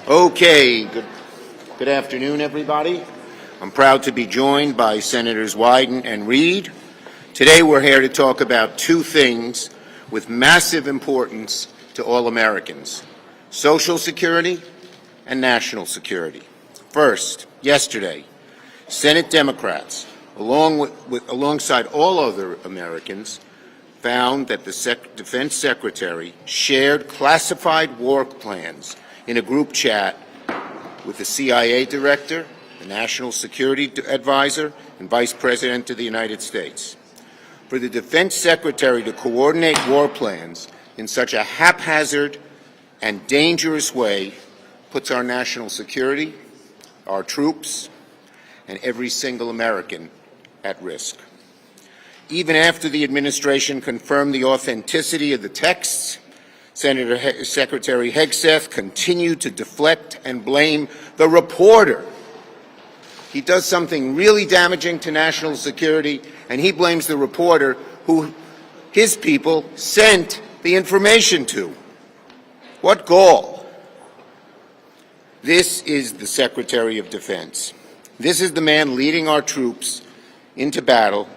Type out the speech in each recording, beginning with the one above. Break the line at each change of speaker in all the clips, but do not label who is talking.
Okay, good afternoon, everybody. I'm proud to be joined by Senators Wyden and Reid. Today we're here to talk about two things with massive importance to all Americans: Social Security and national security. First, yesterday, Senate Democrats, alongside all other Americans, found that the Defense Secretary shared classified war plans in a group chat with the CIA Director, the National Security Advisor, and Vice President of the United States. For the Defense Secretary to coordinate war plans in such a haphazard and dangerous way puts our national security, our troops, and every single American at risk. Even after the administration confirmed the authenticity of the texts, Secretary Hegseth continued to deflect and blame the reporter. He does something really damaging to national security, and he blames the reporter who his people sent the information to. What gall! This is the Secretary of Defense. This is the man leading our troops into battle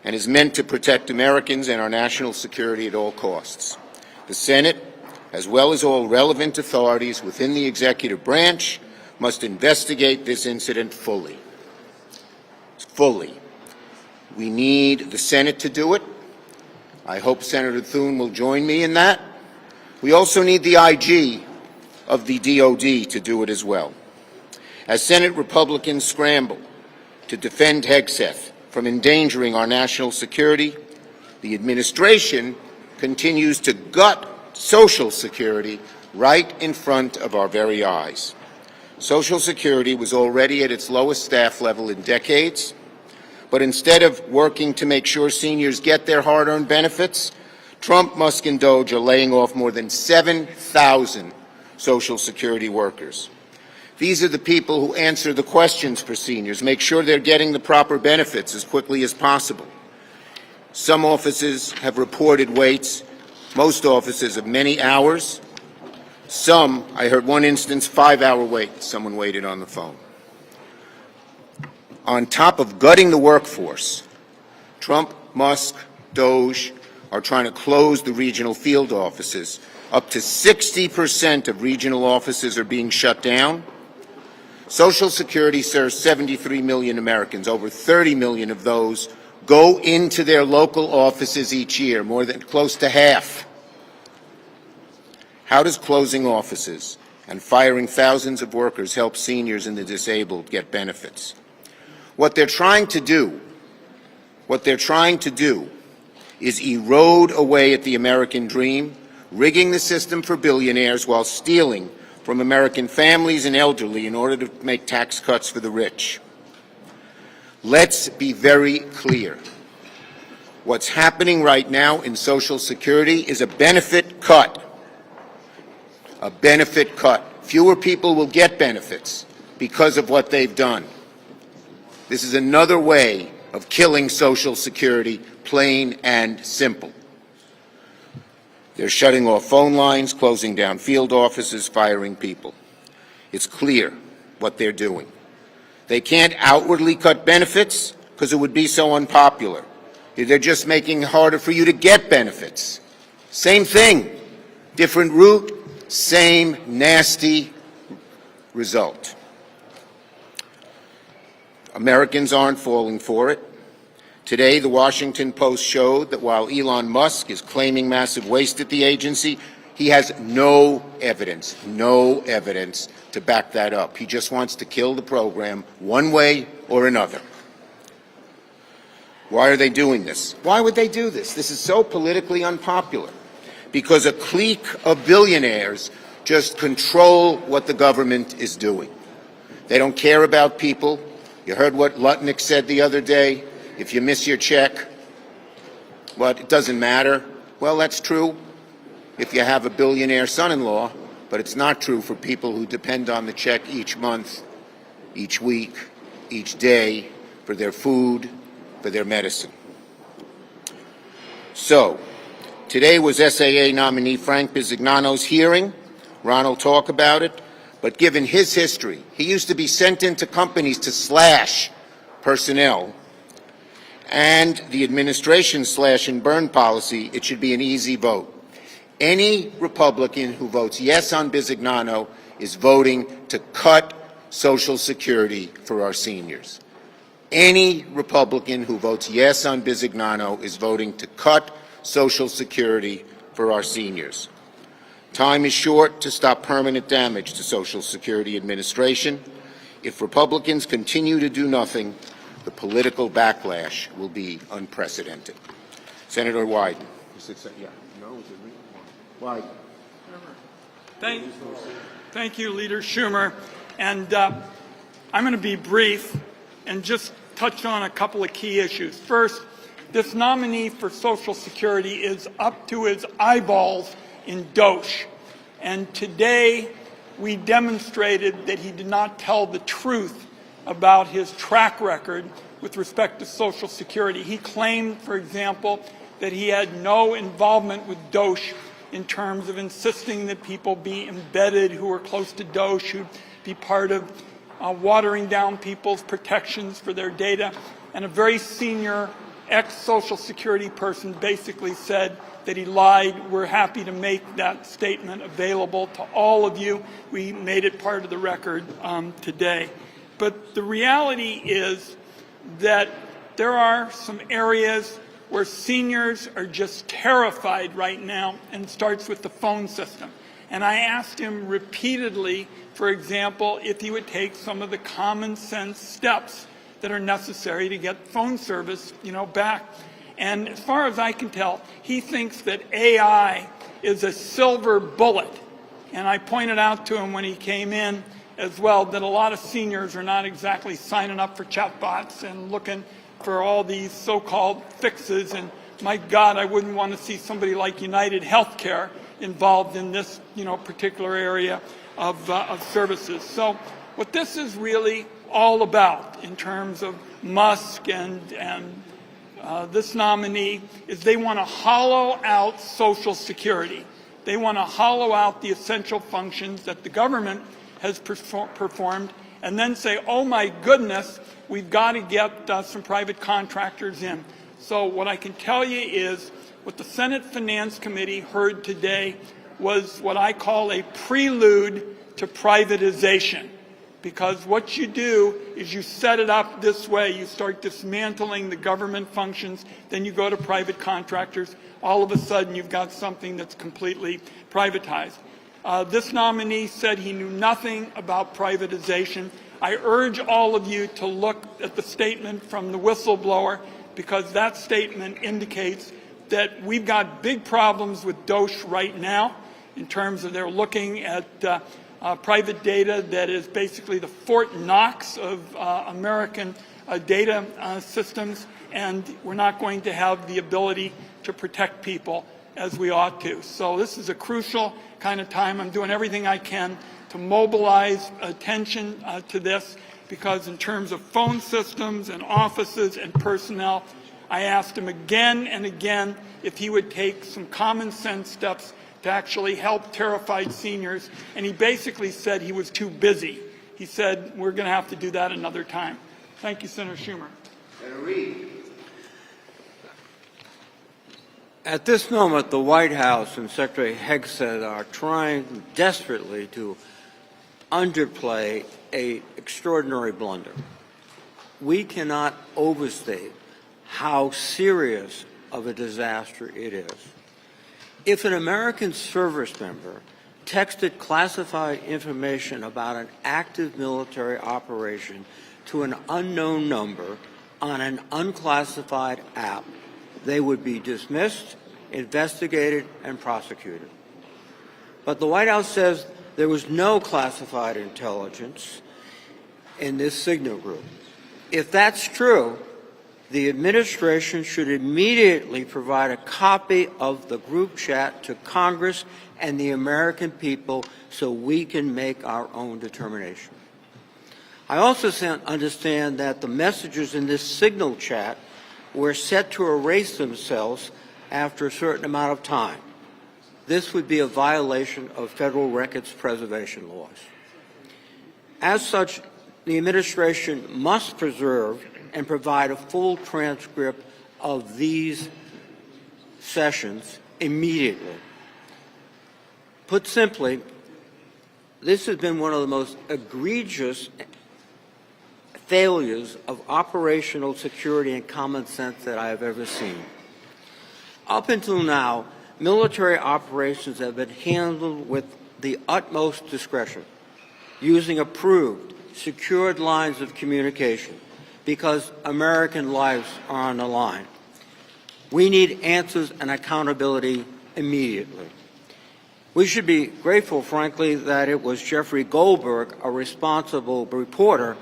and is meant to protect Americans and our national security at all costs. The Senate, as well as all relevant authorities within the executive branch, must investigate this incident fully. We need the Senate to do it. I hope Senator Thune will join me in that. We also need the IG of the DOD to do it as well. As Senate Republicans scramble to defend Hegseth from endangering our national security, the administration continues to gut Social Security right in front of our very eyes. Social Security was already at its lowest staff level in decades, but instead of working to make sure seniors get their hard-earned benefits, Trump, Musk, and Doge are laying off more than 7,000 Social Security workers. These are the people who answer the questions for seniors, make sure they're getting the proper benefits as quickly as possible. Some offices have reported waits, most offices of many hours. Some, I heard one instance, 5-hour wait. Someone waited on the phone. On top of gutting the workforce, Trump, Musk, Doge are trying to close the regional field offices. Up to 60% of regional offices are being shut down. Social Security serves 73 million Americans. Over 30 million of those go into their local offices each year, more than close to half. How does closing offices and firing thousands of workers help seniors and the disabled get benefits? What they're trying to do is erode away at the American dream, rigging the system for billionaires while stealing from American families and elderly in order to make tax cuts for the rich. Let's be very clear. What's happening right now in Social Security is a benefit cut. A benefit cut. Fewer people will get benefits because of what they've done. This is another way of killing Social Security, plain and simple. They're shutting off phone lines, closing down field offices, firing people. It's clear what they're doing. They can't outwardly cut benefits because it would be so unpopular. They're just making it harder for you to get benefits. Same thing, different route, same nasty result. Americans aren't falling for it. Today, the Washington Post showed that while Elon Musk is claiming massive waste at the agency, he has no evidence to back that up. He just wants to kill the program one way or another. Why are they doing this? Why would they do this? This is so politically unpopular. Because a clique of billionaires just control what the government is doing. They don't care about people. You heard what Lutnick said the other day. If you miss your check, it doesn't matter. Well, that's true if you have a billionaire son-in-law, but it's not true for people who depend on the check each month, each week, each day, for their food, for their medicine. So, today was SAA nominee Frank Bisignano's hearing. Ron will talk about it. But given his history, he used to be sent into companies to slash personnel, and the administration's slash and burn policy, it should be an easy vote. Any Republican who votes yes on Bisignano is voting to cut Social Security for our seniors. Any Republican who votes yes on Bisignano is voting to cut Social Security for our seniors. Time is short to stop permanent damage to Social Security administration. If Republicans continue to do nothing, the political backlash will be unprecedented. Senator Wyden. Wyden.
Thank you, Leader Schumer. And I'm going to be brief and just touch on a couple of key issues. First, this nominee for Social Security is up to his eyeballs in dosh. And today we demonstrated that he did not tell the truth about his track record with respect to Social Security. He claimed, for example, that he had no involvement with dosh in terms of insisting that people be embedded who are close to dosh, who be part of watering down people's protections for their data. And a very senior ex-Social Security person basically said that he lied. We're happy to make that statement available to all of you. We made it part of the record today. But the reality is that there are some areas where seniors are just terrified right now, and it starts with the phone system. And I asked him repeatedly, for example, if he would take some of the common sense steps that are necessary to get phone service, back. And as far as I can tell, he thinks that AI is a silver bullet. And I pointed out to him when he came in as well that a lot of seniors are not exactly signing up for chatbots and looking for all these so-called fixes. And my God, I wouldn't want to see somebody like United Healthcare involved in this, particular area of services. So what this is really all about in terms of Musk and this nominee is they want to hollow out Social Security. They want to hollow out the essential functions that the government has performed and then say, oh my goodness, we've got to get some private contractors in. So what I can tell you is what the Senate Finance Committee heard today was what I call a prelude to privatization. Because what you do is you set it up this way. You start dismantling the government functions, then you go to private contractors. All of a sudden, you've got something that's completely privatized. This nominee said he knew nothing about privatization. I urge all of you to look at the statement from the whistleblower, because that statement indicates that we've got big problems with dosh right now in terms of they're looking at private data that is basically the Fort Knox of American data systems, and we're not going to have the ability to protect people as we ought to. So this is a crucial kind of time. I'm doing everything I can to mobilize attention to this, because in terms of phone systems and offices and personnel, I asked him again and again if he would take some common sense steps to actually help terrified seniors, and he basically said he was too busy. He said, we're going to have to do that another time. Thank you, Senator Schumer.
Senator Reid.
At this moment, the White House and Secretary Hegseth are trying desperately to underplay an extraordinary blunder. We cannot overstate how serious of a disaster it is. If an American service member texted classified information about an active military operation to an unknown number on an unclassified app, they would be dismissed, investigated, and prosecuted. But the White House says there was no classified intelligence in this signal group. If that's true, the administration should immediately provide a copy of the group chat to Congress and the American people so we can make our own determination. I also understand that the messages in this signal chat were set to erase themselves after a certain amount of time. This would be a violation of federal records preservation laws. As such, the administration must preserve and provide a full transcript of these sessions immediately. Put simply, this has been one of the most egregious failures of operational security and common sense that I have ever seen. Up until now, military operations have been handled with the utmost discretion, using approved, secured lines of communication, because American lives are on the line. We need answers and accountability immediately. We should be grateful, frankly, that it was Jeffrey Goldberg, a responsible reporter,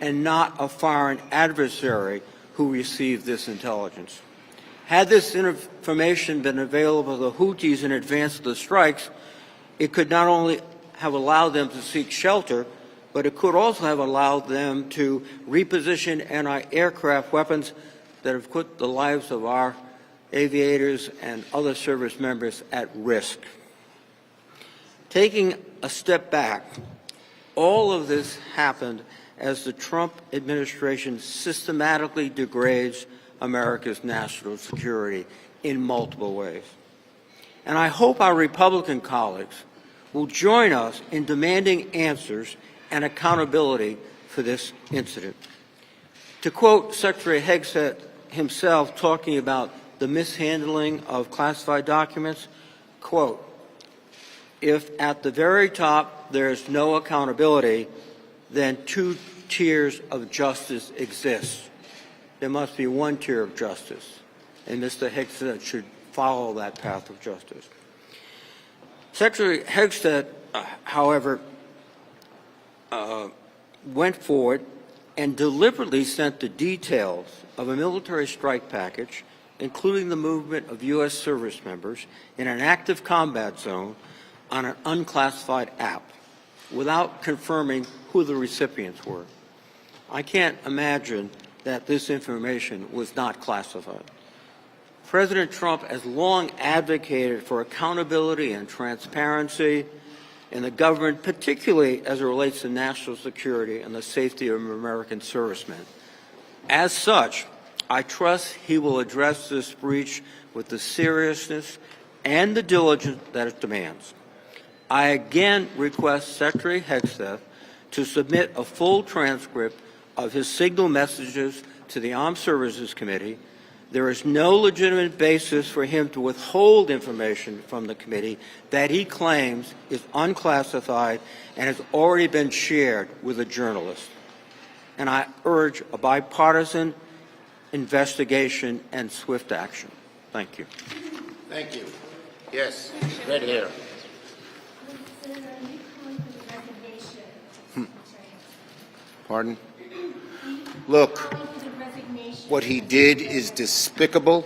and not a foreign adversary who received this intelligence. Had this information been available to the Houthis in advance of the strikes, it could not only have allowed them to seek shelter, but it could also have allowed them to reposition anti-aircraft weapons that have put the lives of our aviators and other service members at risk. Taking a step back, all of this happened as the Trump administration systematically degrades America's national security in multiple ways. And I hope our Republican colleagues will join us in demanding answers and accountability for this incident. To quote Secretary Hegseth himself talking about the mishandling of classified documents, quote, "If at the very top there is no accountability, then two tiers of justice exist. There must be one tier of justice, and Mr. Hegseth should follow that path of justice." Secretary Hegseth, however, went forward and deliberately sent the details of a military strike package, including the movement of U.S. service members in an active combat zone, on an unclassified app without confirming who the recipients were. I can't imagine that this information was not classified. President Trump has long advocated for accountability and transparency in the government, particularly as it relates to national security and the safety of American servicemen. As such, I trust he will address this breach with the seriousness and the diligence that it demands. I again request Secretary Hegseth to submit a full transcript of his signal messages to the Armed Services Committee. There is no legitimate basis for him to withhold information from the committee that he claims is unclassified and has already been shared with a journalist. And I urge a bipartisan investigation and swift action. Thank you.
Thank you. Yes, red hair. Pardon? Look, what he did is despicable.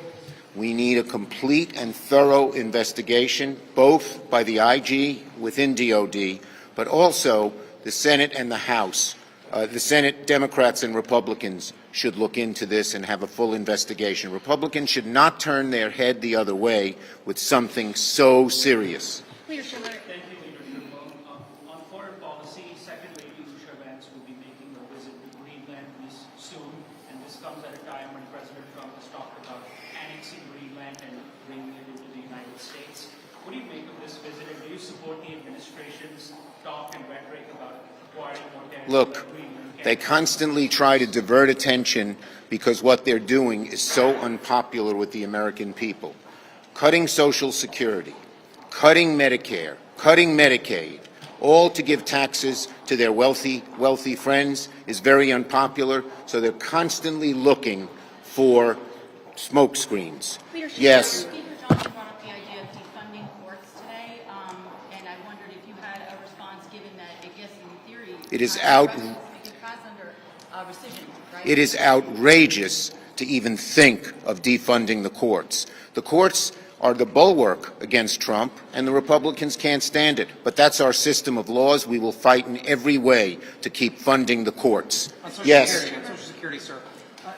We need a complete and thorough investigation, both by the IG within DOD, but also the Senate and the House. The Senate Democrats and Republicans should look into this and have a full investigation. Republicans should not turn their head the other way with something so serious.
Leader Schumer. Thank you, Leader Schumer. On foreign policy, Secretary Vance will be making a visit to Greenland soon, and this comes at a time when President Trump has talked about annexing Greenland and bringing it into the United States. What do you make of this visit, and do you support the administration's talk and rhetoric about acquiring more territory?
Look, they constantly try to divert attention because what they're doing is so unpopular with the American people. Cutting Social Security, cutting Medicare, cutting Medicaid, all to give taxes to their wealthy friends is very unpopular, so they're constantly looking for smoke screens. Yes.
Speaker Johnson brought up the idea of defunding courts today, and I wondered if you had a response, given that, I guess, in theory,
It is It is outrageous to even think of defunding the courts. The courts are the bulwark against Trump, and the Republicans can't stand it. But that's our system of laws. We will fight in every way to keep funding the courts.
On Social Security, sir.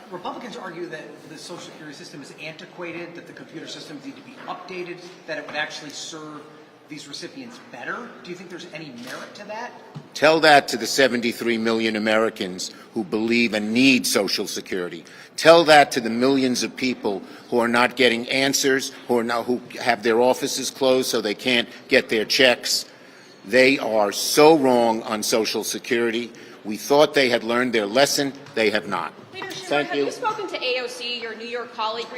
Republicans argue that the Social Security system is antiquated, that the computer systems need to be updated, that it would actually serve these recipients better? Do you think there's any merit to that?
Tell that to the 73 million Americans who believe and need Social Security. Tell that to the millions of people who are not getting answers, who have their offices closed so they can't get their checks. They are so wrong on Social Security. We thought they had learned their lesson. They have not.
Leader Schumer,
Thank
have
you.
you spoken to AOC, your New York colleague, recently?